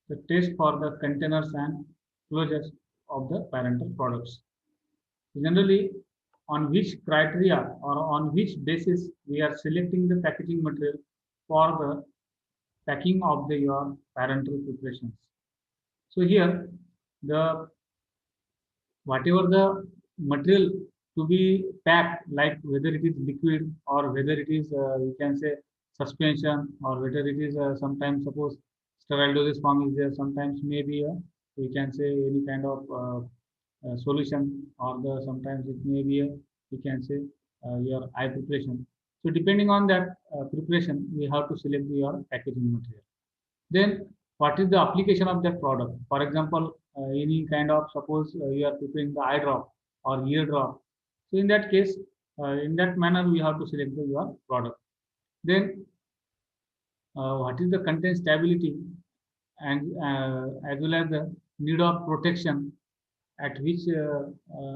the test for the containers and closures of the parental products. Generally, on which criteria or on which basis we are selecting the packaging material for the packing of your parental preparations. So here, the whatever the material to be packed, like whether it is liquid or whether it is you can say suspension, or whether it is sometimes suppose sterile dosage form is there, sometimes maybe we can say any kind of solution, or the sometimes it may be a, we can say your eye preparation. So depending on that preparation, we have to select your packaging material. Then what is the application of that product? For example, any kind of, suppose you are preparing the eye drop or ear drop. So in that case, in that manner, we have to select your product. Then what is the content stability, and as well as the need of protection, at which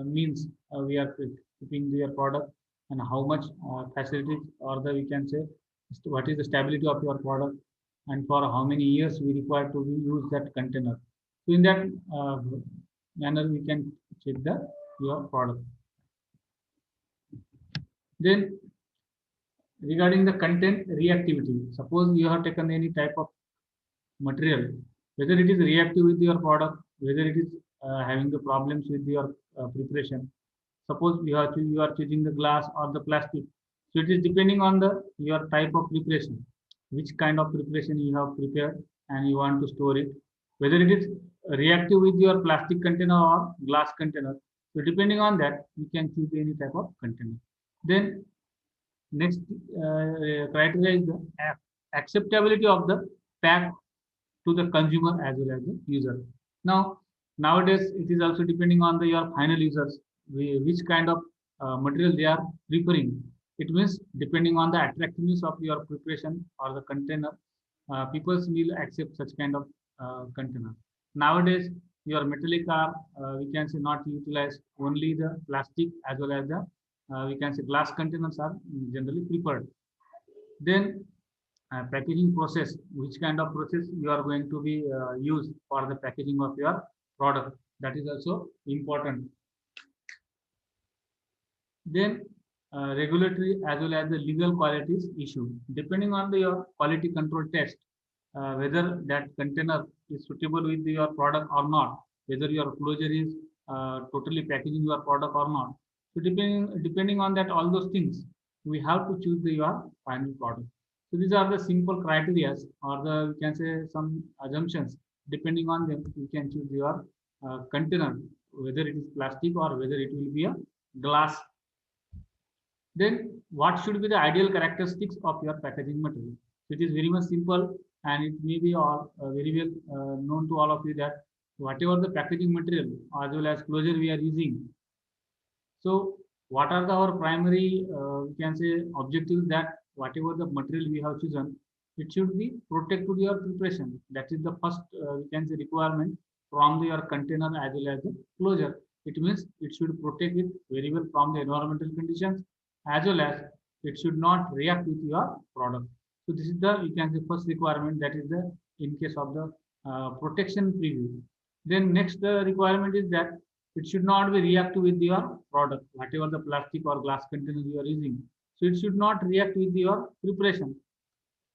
means we are keeping your product, and how much facilities, or the we can say what is the stability of your product, and for how many years we require to use that container. So in that manner, we can check your product. Then regarding the content reactivity, suppose you have taken any type of material, whether it is reactive with your product, whether it is having the problems with your preparation. Suppose you are choosing the glass or the plastic. So it is depending on your type of preparation, which kind of preparation you have prepared and you want to store it, whether it is reactive with your plastic container or glass container. So depending on that, you can choose any type of container. Then next criteria is the acceptability of the pack to the consumer as well as the user. Now, nowadays it is also depending on your final users, which kind of material they are preferring. It means depending on the attractiveness of your preparation or the container, people will accept such kind of container. Nowadays, your metallic are we can say not utilized, only the plastic as well as the we can say glass containers are generally preferred. Then packaging process, which kind of process you are going to be used for the packaging of your product, that is also important. Then regulatory as well as the legal qualities issue, depending on your quality control test, whether that container is suitable with your product or not, whether your closure is totally packaging your product or not. So depending on that, all those things, we have to choose your final product. So these are the simple criteria, or the we can say some assumptions. Depending on them, you can choose your container, whether it is plastic or whether it will be a glass. Then what should be the ideal characteristics of your packaging material? So it is very much simple, and it may be all very well known to all of you that whatever the packaging material as well as closure we are using. So what are our primary we can say objectives, that whatever the material we have chosen, it should be protected your preparation. That is the first we can say requirement from your container as well as the closure. It means it should protect it very well from the environmental conditions, as well as it should not react with your product. So this is the you can say first requirement, that is the in case of the protection preview. Then next requirement is that it should not be reactive with your product, whatever the plastic or glass container you are using. So it should not react with your preparation.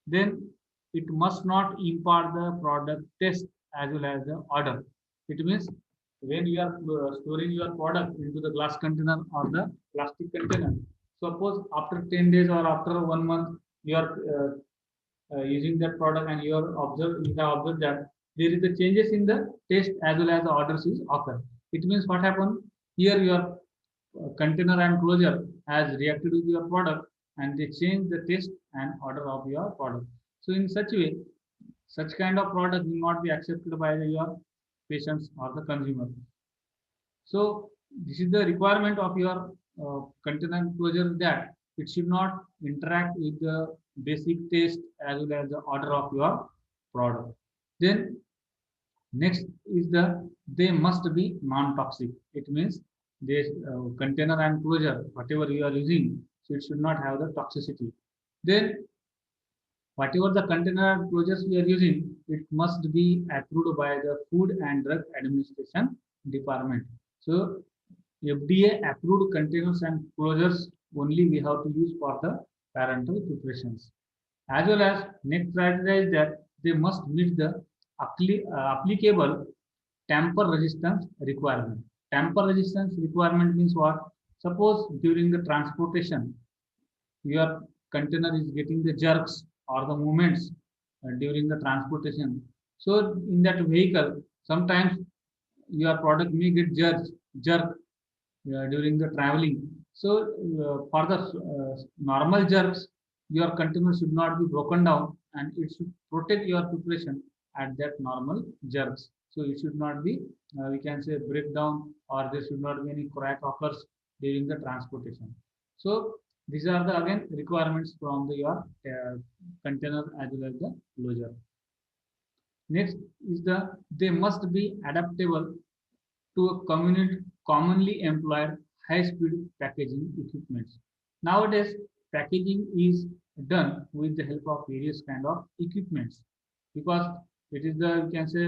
Then it must not impart the product taste as well as the odor. It means when you are storing your product into the glass container or the plastic container, suppose after 10 days or after 1 month you are using that product, and you have observed that there is a changes in the taste as well as the odors is occur. It means what happened here, your container and closure has reacted with your product, and they change the taste and odor of your product. So in such way, such kind of product will not be accepted by your patients or the consumer. So this is the requirement of your container closure, that it should not interact with the basic taste as well as the odor of your product. Then next is they must be non-toxic. It means this container and closure, whatever you are using, so it should not have the toxicity. Then Whatever the container closures we are using, it must be approved by the Food and Drug Administration Department. So FDA approved containers and closures only we have to use for the parental preparations. As well as next criteria is that they must meet the applicable tamper resistance requirement. Tamper resistance requirement means what? Suppose during the transportation, your container is getting the jerks or the movements during the transportation. So in that vehicle, sometimes your product may get jerk during the traveling. So for the normal jerks, your container should not be broken down and it should protect your preparation at that normal jerks. So it should not be, we can say, breakdown, or there should not be any crack occurs during the transportation. So these are the again requirements from the your container as well as the closure. Next is they must be adaptable to a commonly employed high-speed packaging equipments. Nowadays, packaging is done with the help of various kind of equipments because it is the, you can say,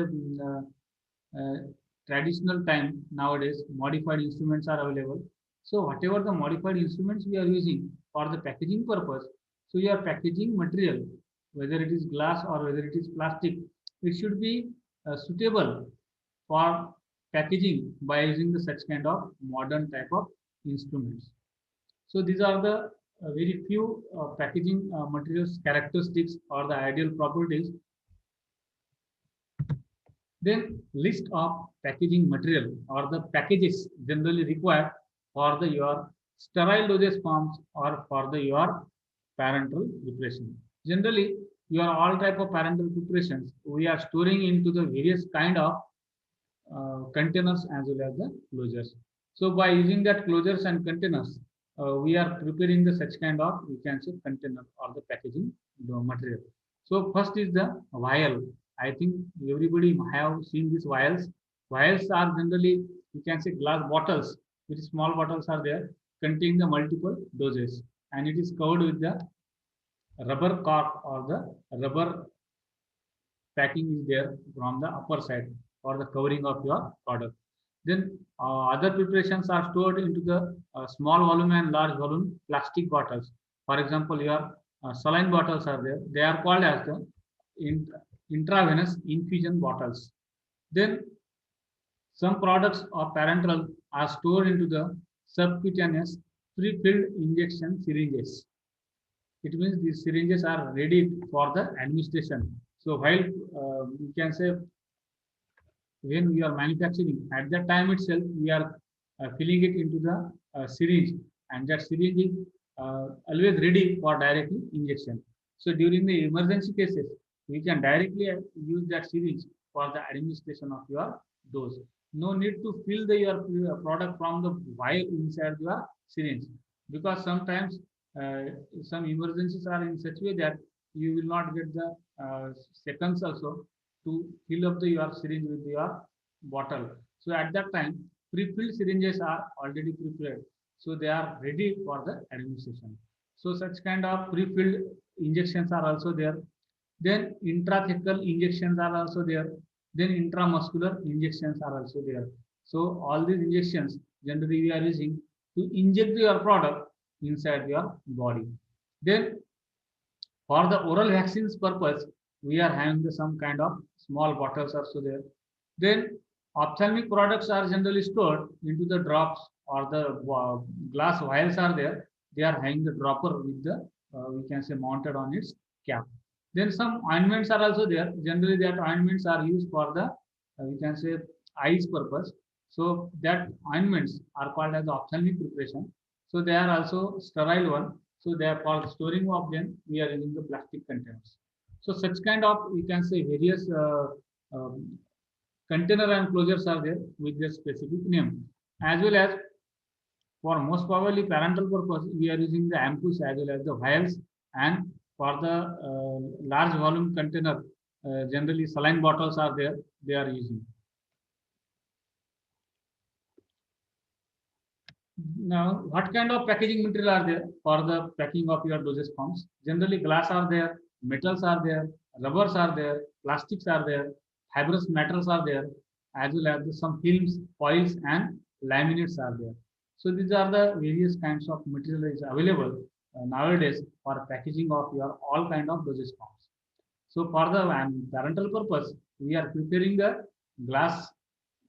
traditional time. Nowadays modified instruments are available. So whatever the modified instruments we are using for the packaging purpose, so your packaging material, whether it is glass or whether it is plastic, it should be suitable for packaging by using the such kind of modern type of instruments. So these are the very few packaging materials characteristics or the ideal properties. Then list of packaging material or the packages generally required for the your sterile dosage forms or for the your parenteral preparation. Generally, your all type of parenteral preparations we are storing into the various kind of containers as well as the closures. So by using that closures and containers, we are preparing the such kind of, we can say, container or the packaging material. So first is the vial. I think everybody have seen these vials. Vials are generally, you can say, glass bottles. Very small bottles are there containing the multiple doses, and it is covered with the rubber cork or the rubber packing is there from the upper side for the covering of your product. Then other preparations are stored into the small volume and large volume plastic bottles. For example, your saline bottles are there. They are called as the intravenous infusion bottles. Then some products of parenteral are stored into the subcutaneous pre-filled injection syringes. It means these syringes are ready for the administration. So while you can say when we are manufacturing, at that time itself we are filling it into the syringe, and that syringe is always ready for directly injection. So during the emergency cases, we can directly use that syringe for the administration of your dose. No need to fill the your product from the vial inside your syringe, because sometimes uh, some emergencies are in such way that you will not get the seconds also to fill up the your syringe with your bottle. So at that time, pre-filled syringes are already prepared, so they are ready for the administration. So such kind of pre-filled injections are also there. Then intrathecal injections are also there. Then intramuscular injections are also there. So all these injections generally we are using to inject your product inside your body. Then for the oral vaccines purpose, we are having some kind of small bottles also there. Then ophthalmic products are generally stored into the drops or the glass vials are there. They are having the dropper with the, we can say, mounted on its cap. Then some ointments are also there. Generally, that ointments are used for the, we can say, eyes purpose. So that ointments are called as the ophthalmic preparation. So they are also sterile one. So they are for storing of them. We are using the plastic containers. So such kind of, we can say, various container and closures are there with their specific name. As well as for most probably parental purpose, we are using the ampoules as well as the vials, and for the large volume container, generally saline bottles are there. They are using. Now, what kind of packaging material are there for the packing of your dosage forms? Generally, glass are there. metals are there, rubbers are there, plastics are there, fibrous metals are there, as well as some films, foils, and laminates are there. So these are the various kinds of material is available nowadays for packaging of your all kind of dosage forms. So for the parental purpose, we are preparing the glass,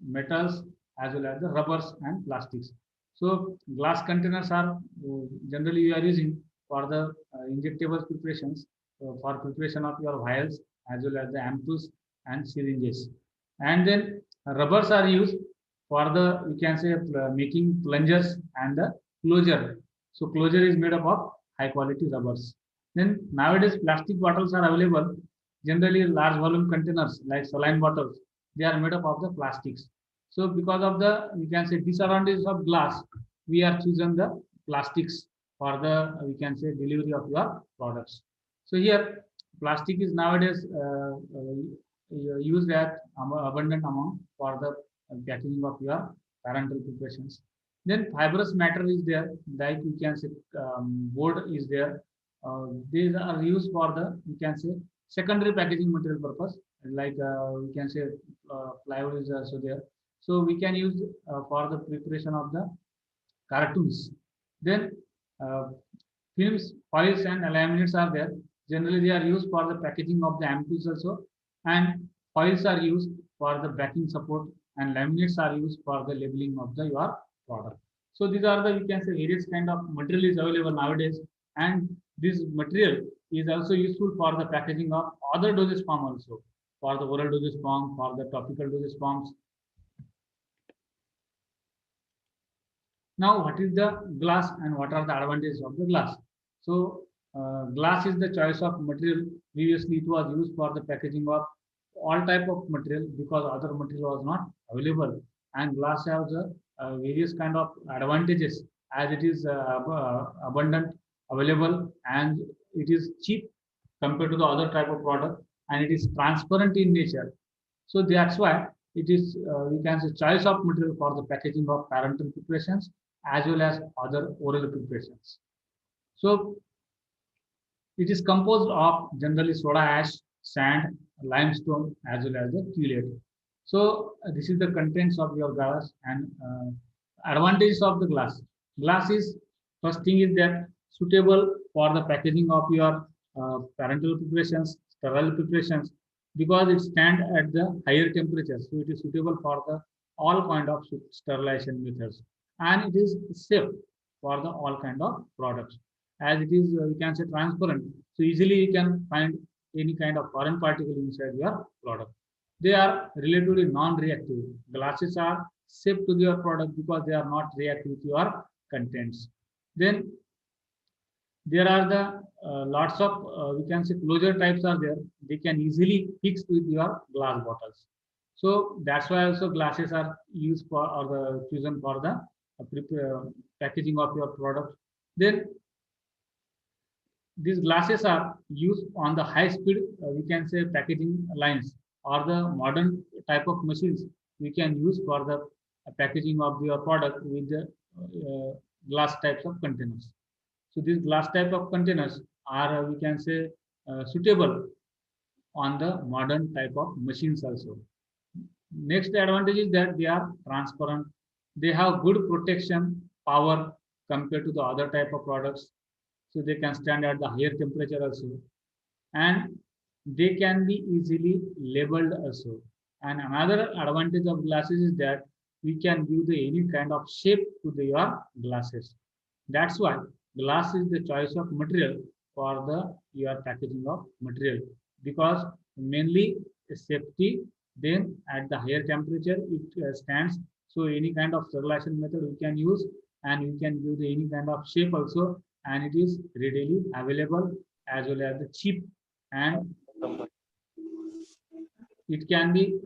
metals, as well as the rubbers and plastics. So glass containers are generally we are using for the injectable preparations, for preparation of your vials as well as the ampoules and syringes. And then rubbers are used for the, you can say, making plungers and the closure. So closure is made up of high quality rubbers. Then nowadays plastic bottles are available. Generally large volume containers like saline bottles, they are made up of the plastics. So because of the, we can say, disadvantages of glass, we are choosing the plastics for the, we can say, delivery of your products. So here plastic is nowadays used at abundant amount for the packaging of your parental preparations. Then fibrous matter is there, like you can say board is there. These are used for the, you can say, secondary packaging material purpose, like we can say plywood is also there. So we can use for the preparation of the cartoons. Then uh, films, foils, and laminates are there. Generally, they are used for the packaging of the ampoules also, and foils are used for the backing support, and laminates are used for the labeling of the your product. So these are the, you can say, various kind of material is available nowadays, and this material is also useful for the packaging of other dosage form also, for the oral dosage form, for the topical dosage forms. Now, what is the glass and what are the advantages of the glass? So, glass is the choice of material. Previously, it was used for the packaging of all type of material because other material was not available. And glass has various kind of advantages as it is abundant, available, and it is cheap compared to the other type of product, and it is transparent in nature. So that's why it is, we can say, choice of material for the packaging of parental preparations as well as other oral preparations. So it is composed of generally soda ash, sand, limestone, as well as the chelate. So this is the contents of your glass and advantages of the glass. Glass is, first thing is that suitable for the packaging of your parental preparations, sterile preparations, because it stand at the higher temperatures. So it is suitable for the all kind of sterilization methods, and it is safe for the all kind of products, as it is we can say transparent, so easily you can find any kind of foreign particle inside your product. They are relatively non-reactive. Glasses are safe to your product because they are not reactive to your contents. Then there are the lots of we can say closure types are there. They can easily fix with your glass bottles. So that's why also glasses are used for, or the chosen for the packaging of your product. Then these glasses are used on the high speed, we can say, packaging lines, or the modern type of machines we can use for the packaging of your product with the glass types of containers. So these glass type of containers are, we can say, suitable on the modern type of machines also. Next advantage is that they are transparent. They have good protection power compared to the other type of products. So they can stand at the higher temperature also, and they can be easily labeled also. And another advantage of glasses is that we can give the any kind of shape to the your glasses. That's why glass is the choice of material for the your packaging of material, because mainly safety. Then at the higher temperature it stands. So any kind of sterilization method we can use, and we can give the any kind of shape also, and it is readily available as well as the cheap, and it can be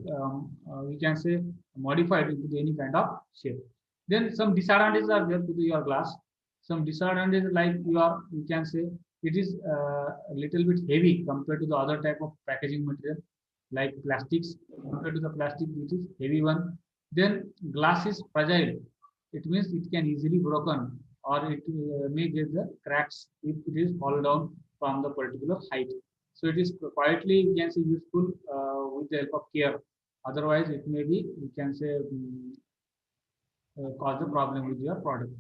we can say modified into any kind of shape. Then some disadvantages are there to your glass. Some disadvantages, like you can say it is a little bit heavy compared to the other type of packaging material, like plastics. Compared to the plastic, which is heavy one. Then glass is fragile. It means it can easily broken, or it may get the cracks if it is fall down from the particular height. So it is quietly, we can say, useful with the help of care. Otherwise, it may be, we can say, cause the problem with your product.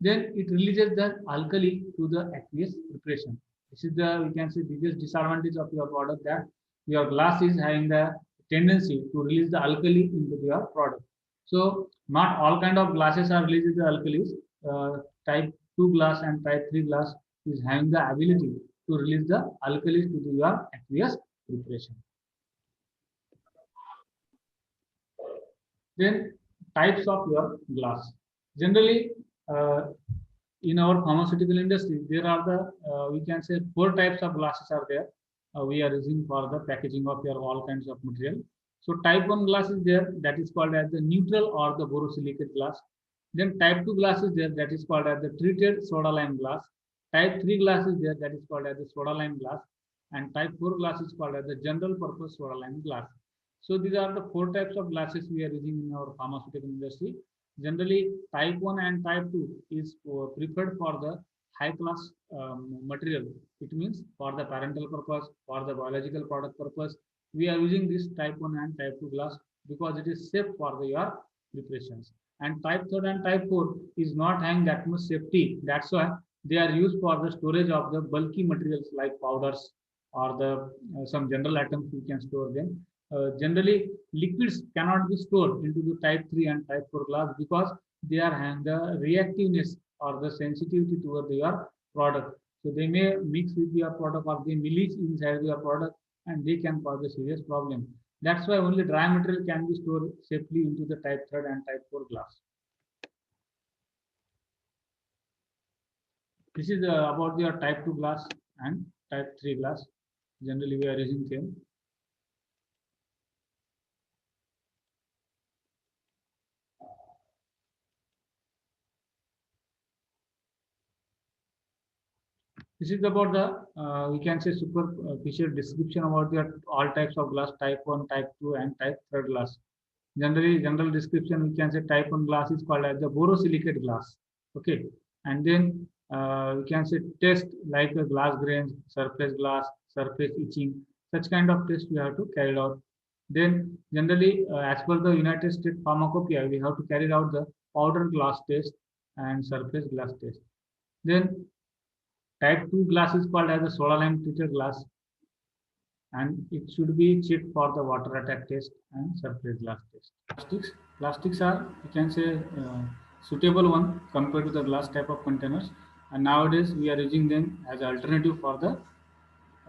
Then it releases the alkali to the aqueous preparation. This is the, we can say, biggest disadvantage of your product, that your glass is having the tendency to release the alkali into your product. So not all kind of glasses are releasing the alkalis. Type 2 glass and type 3 glass is having the ability to release the alkalis to your aqueous preparation. Then types of your glass. Generally, in our pharmaceutical industry, there are the, we can say, four types of glasses are there. We are using for the packaging of your all kinds of material. So type 1 glass is there, that is called as the neutral or the borosilicate glass. Then type 2 glass is there, that is called as the treated soda lime glass. Type 3 glass is there, that is called as the soda lime glass. And type 4 glass is called as the general purpose soda lime glass. So these are the four types of glasses we are using in our pharmaceutical industry. Generally, type 1 and type 2 is preferred for the high class material. It means for the parental purpose, for the biological product purpose, we are using this type 1 and type 2 glass because it is safe for your preparations. And type 3 and type 4 is not having that much safety. That's why they are used for the storage of the bulky materials like powders or the some general atoms we can store them. Generally, liquids cannot be stored into the type 3 and type 4 glass because they are having the reactiveness or the sensitivity toward your product. So they may mix with your product or they may leach inside your product and they can cause a serious problem. That's why only dry material can be stored safely into the type 3 and type 4 glass. This is about your type 2 glass and type 3 glass. Generally, we are using them. This is about the, we can say, superficial description about the all types of glass, type 1, type 2, and type 3 glass. Generally, general description, we can say type 1 glass is called as the borosilicate glass. Okay. And then we can say test like a glass grains, surface glass, surface etching, such kind of test we have to carry out. Then generally, as per the United States Pharmacopoeia, we have to carry out the powder glass test and surface glass test. Then type 2 glass is called as a soda lime treated glass, and it should be checked for the water attack test and surface glass test. Plastics are, you can say, suitable one compared to the glass type of containers, and nowadays we are using them as alternative for the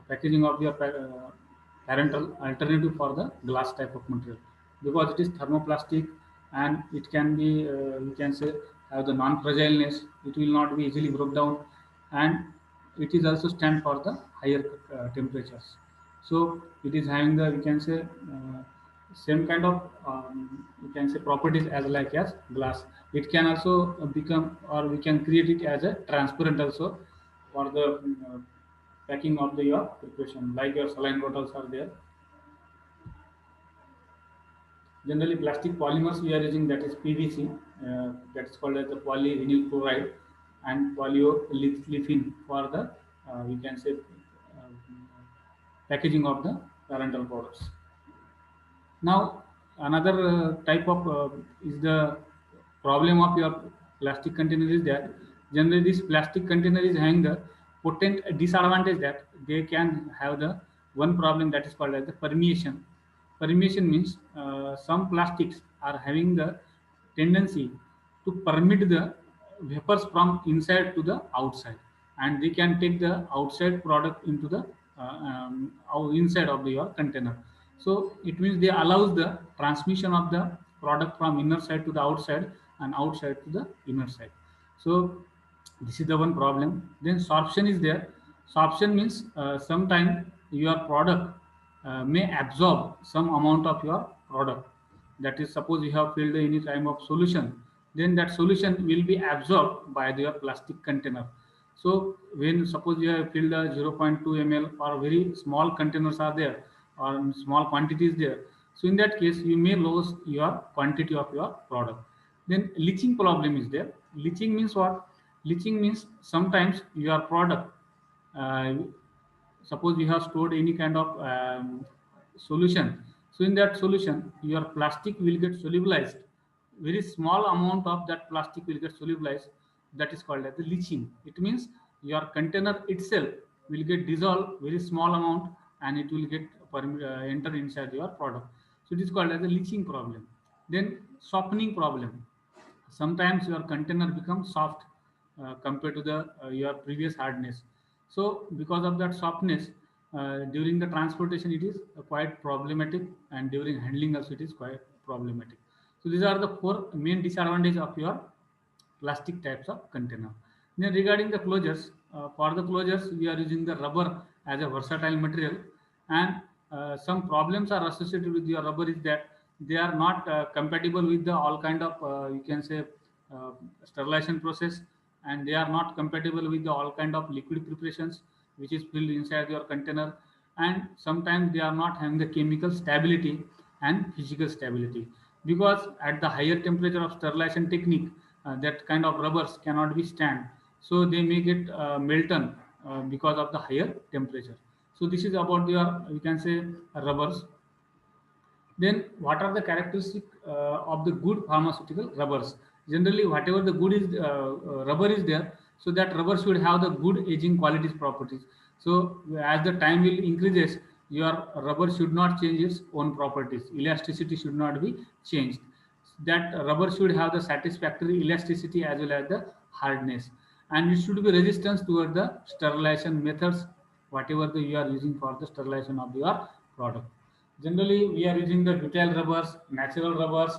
packaging of your parental alternative for the glass type of material because it is thermoplastic and it can be, you can say, have the non-fragileness. It will not be easily broke down, and it is also stand for the higher temperatures. So it is having the, we can say, same kind of, you can say, properties as like as glass. It can also become, or we can create it as a transparent also for the packing of the your preparation, like your saline bottles are there. Generally, plastic polymers we are using, that is PVC, that is called as the polyvinyl chloride, and polyolefin for the, we can say, packaging of the parental products. Now, another type of is the problem of your plastic container is that generally this plastic container is having the potent disadvantage that they can have the one problem that is called as the permeation. Permeation means some plastics are having the tendency to permit the vapors from inside to the outside, and they can take the outside product into the inside of your container. So it means they allows the transmission of the product from inner side to the outside and outside to the inner side. So this is the one problem. Then sorption is there. Sorption means sometime your product may absorb some amount of your product. That is, suppose you have filled any type of solution, then that solution will be absorbed by your plastic container. So when suppose you have filled a 0.2 ml or very small containers are there or small quantities there, so in that case you may lose your quantity of your product. Then leaching problem is there. Leaching means what? Leaching means sometimes your product uh, suppose you have stored any kind of solution. So in that solution, your plastic will get solubilized. Very small amount of that plastic will get solubilized. That is called as the leaching. It means your container itself will get dissolved very small amount, and it will get enter inside your product. So it is called as a leaching problem. Then softening problem. Sometimes your container becomes soft compared to the your previous hardness. So because of that softness, during the transportation it is quite problematic, and during handling also it is quite problematic. So these are the four main disadvantages of your plastic types of container. Then regarding the closures, for the closures we are using the rubber as a versatile material, and some problems are associated with your rubber is that they are not compatible with the all kind of you can say uh, sterilization process, and they are not compatible with the all kind of liquid preparations which is filled inside your container, and sometimes they are not having the chemical stability and physical stability, because at the higher temperature of sterilization technique, that kind of rubbers cannot be stand, so they make it melton because of the higher temperature. So this is about your, you can say, rubbers. Then what are the characteristic of the good pharmaceutical rubbers? Generally, whatever the good is rubber is there, so that rubber should have the good aging qualities properties. So as the time will increases, your rubber should not change its own properties. Elasticity should not be changed. That rubber should have the satisfactory elasticity as well as the hardness, and it should be resistance toward the sterilization methods, whatever the you are using for the sterilization of your product. Generally, we are using the butyl rubbers, natural rubbers,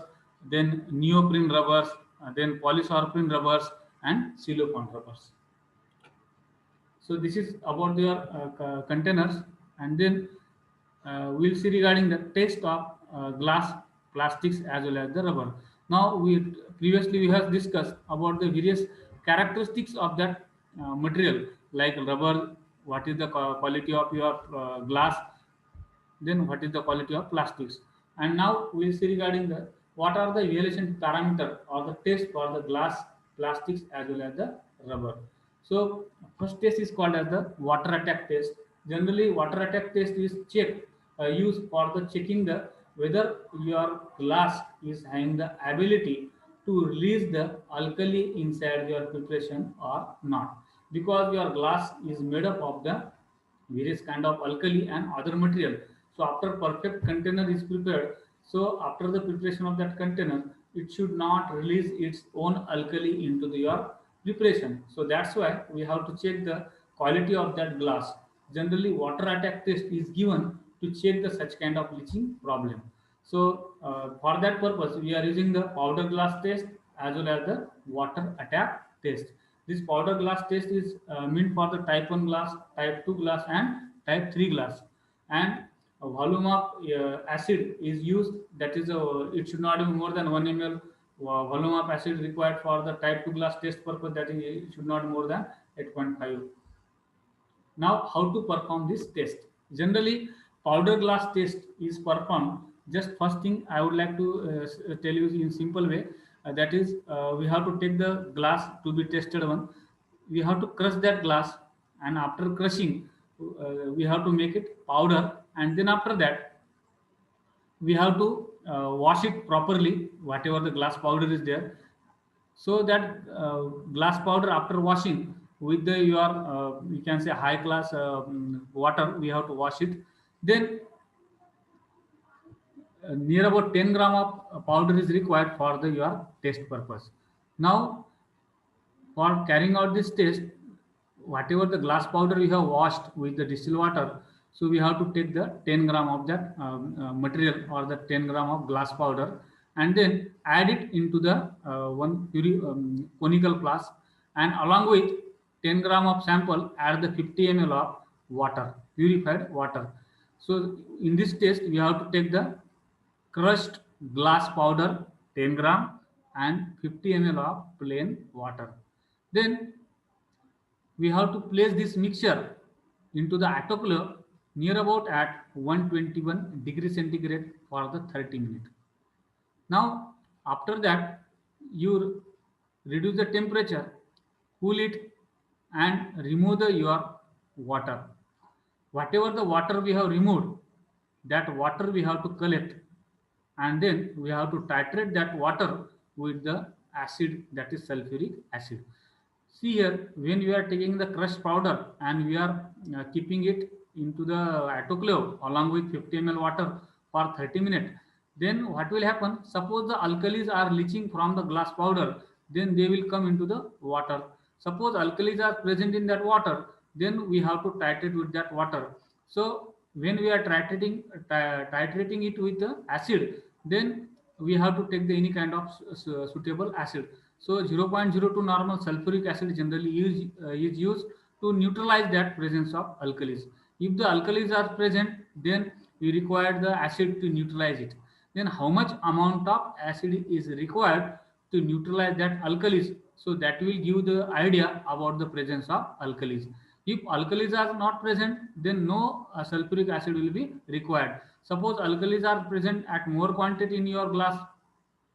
then neoprene rubbers, then polysorpine rubbers, and silicone rubbers. So this is about their containers, and then we'll see regarding the taste of glass, plastics as well as the rubber. Now we previously we have discussed about the various characteristics of that material, like rubber, what is the quality of your glass, then what is the quality of plastics. And now we will see regarding the what are the evaluation parameter or the test for the glass, plastics as well as the rubber. So first test is called as the water attack test. Generally water attack test is checked used for the checking the whether your glass is having the ability to release the alkali inside your preparation or not, because your glass is made up of the various kind of alkali and other material. So after perfect container is prepared, so after the preparation of that container, it should not release its own alkali into the, your preparation. So that's why we have to check the quality of that glass. Generally water attack test is given to check the such kind of leaching problem. So for that purpose we are using the powder glass test as well as the water attack test. This powder glass test is meant for the type 1 glass, type 2 glass, and type 3 glass. And a volume of acid is used, that is, it should not be more than 1 ml volume of acid required for the type 2 glass test purpose, that is, it should not be more than 8.5. Now, how to perform this test? Generally, powder glass test is performed. Just first thing I would like to tell you in simple way. That is, we have to take the glass to be tested one. We have to crush that glass, and after crushing, we have to make it powder, and then after that, we have to wash it properly. Whatever the glass powder is there, so that glass powder after washing with the your you can say high class water, we have to wash it. Then near about 10 gram of powder is required for the your test purpose. Now for carrying out this test, whatever the glass powder you have washed with the distilled water, so we have to take the 10 gram of that material or the 10 gram of glass powder, and then add it into the conical flask, and along with 10 gram of sample add the 50 ml of water, purified water. So in this test we have to take the crushed glass powder 10 gram and 50 ml of plain water. Then we have to place this mixture into the autoclave near about at 121 degree centigrade for the 30 minutes. Now after that you reduce the temperature, cool it, and remove the your water. whatever the water we have removed, that water we have to collect, and then we have to titrate that water with the acid, that is sulfuric acid. See here, when we are taking the crushed powder and we are keeping it into the autoclave along with 50 ml water for 30 minutes, then what will happen? Suppose the alkalis are leaching from the glass powder, then they will come into the water. Suppose alkalis are present in that water, then we have to titrate with that water. So when we are titrating it with the acid, then we have to take the any kind of suitable acid. So 0.02 normal sulfuric acid generally is used to neutralize that presence of alkalis. If the alkalis are present, then we require the acid to neutralize it. Then how much amount of acid is required to neutralize that alkalis? So that will give the idea about the presence of alkalis. If alkalis are not present, then no sulfuric acid will be required. Suppose alkalis are present at more quantity in your glass,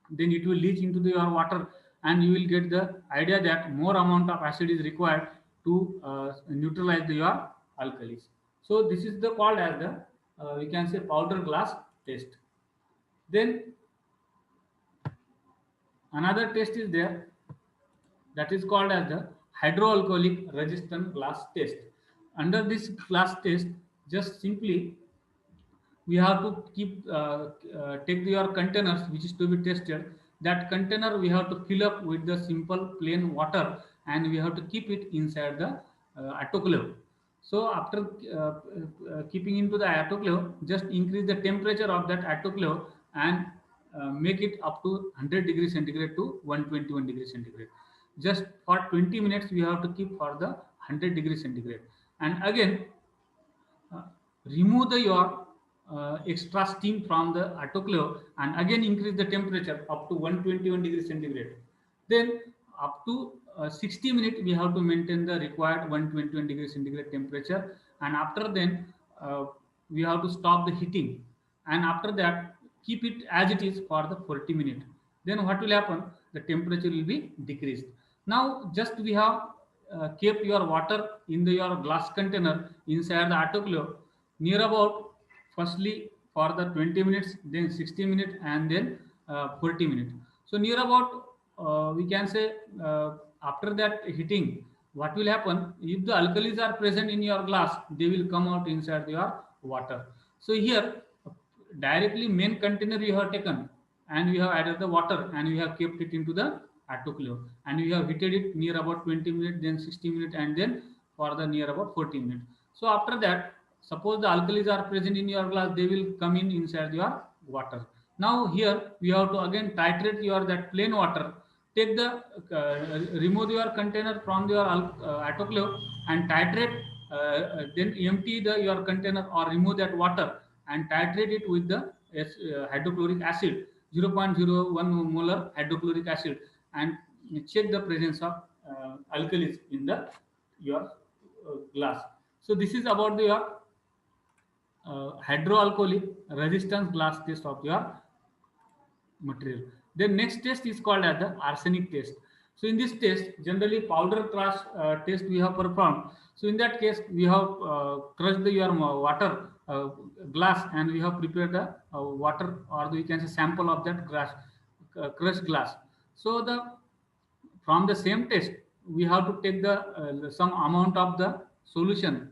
then it will leach into your water, and you will get the idea that more amount of acid is required to neutralize your alkalis. So this is the called as the we can say powder glass test. Then another test is there, that is called as the hydroalcoholic resistant glass test. Under this glass test, just simply we have to keep take your containers which is to be tested. That container we have to fill up with the simple plain water, and we have to keep it inside the autoclave. So after keeping into the autoclave, just increase the temperature of that autoclave and make it up to 100 degrees centigrade to 121 degrees centigrade. Just for 20 minutes we have to keep for the 100 degrees centigrade, and again uh, remove your extra steam from the autoclave, and again increase the temperature up to 121 degrees centigrade. Then up to 60 minutes we have to maintain the required 121 degrees centigrade temperature, and after then we have to stop the heating, and after that keep it as it is for the 40 minutes. Then what will happen? The temperature will be decreased. Now just we have kept your water in your glass container inside the autoclave near about, firstly for the 20 minutes, then 60 minutes, and then 40 minutes. So near about we can say after that heating, what will happen? If the alkalis are present in your glass, they will come out inside your water. So here directly main container you have taken, and we have added the water, and we have kept it into the autoclave, and we have heated it near about 20 minutes, then 60 minutes, and then for the near about 40 minutes. So after that, suppose the alkalis are present in your glass, they will come in inside your water. Now here we have to again titrate your that plain water. Take the remove your container from your autoclave and titrate, then empty your container or remove that water and titrate it with the hydrochloric acid, 0.01 molar hydrochloric acid, and check the presence of alkalis in the your glass. So this is about your hydroalcoholic resistance glass test of your material. The next test is called as the arsenic test. So in this test, generally powder crush test we have performed. So in that case, we have crushed your water glass, and we have prepared the water, or we can say sample of that glass, crushed glass. So the from the same test, we have to take the some amount of the solution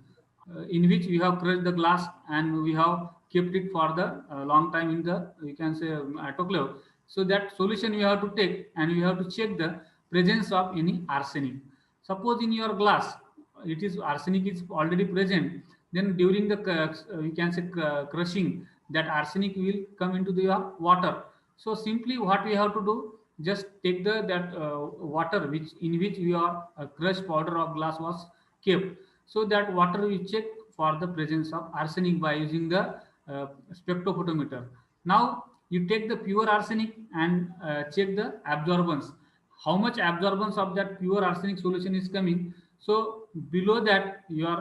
in which we have crushed the glass, and we have kept it for the long time in the, we can say, autoclave. So that solution we have to take, and we have to check the presence of any arsenic. Suppose in your glass it is arsenic is already present, then during the we can say crushing, that arsenic will come into the water. So simply what we have to do, just take the that water which in which your crushed powder of glass was kept. So that water we check for the presence of arsenic by using the spectrophotometer. Now you take the pure arsenic and check the absorbance, how much absorbance of that pure arsenic solution is coming. So below that your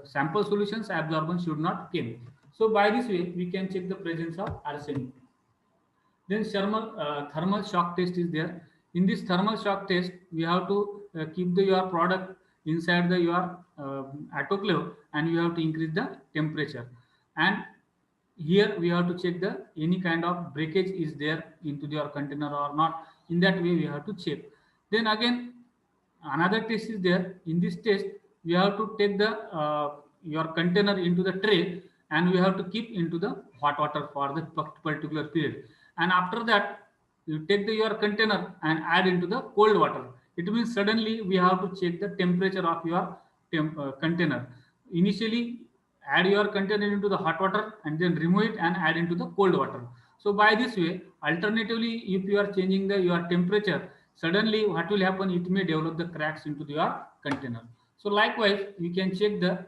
sample solutions absorbance should not come. So by this way we can check the presence of arsenic. Then thermal shock test is there. In this thermal shock test, we have to keep your product inside the your autoclave, and you have to increase the temperature. And here we have to check the any kind of breakage is there into your container or not. In that way we have to check. Then again another test is there. In this test we have to take the your container into the tray, and we have to keep into the hot water for the particular period. And after that you take your container and add into the cold water. It means suddenly we have to check the temperature of your container. Initially add your container into the hot water and then remove it and add into the cold water. So by this way, alternatively, if you are changing the your temperature, suddenly what will happen, it may develop the cracks into your container. So likewise you can check the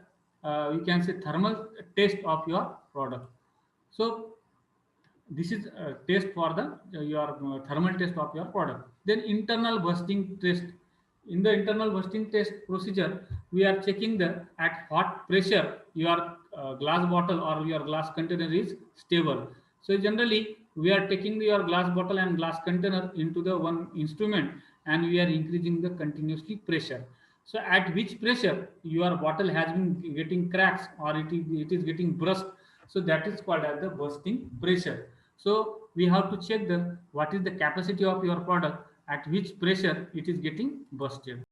you can say thermal test of your product. So this is a test for the your thermal test of your product. Then internal bursting test. In the internal bursting test procedure, we are checking the at what pressure your glass bottle or your glass container is stable. So generally we are taking your glass bottle and glass container into the one instrument, and we are increasing the continuously pressure. So at which pressure your bottle has been getting cracks or it is getting burst, so that is called as the bursting pressure. So we have to check the what is the capacity of your product, at which pressure it is getting bursted.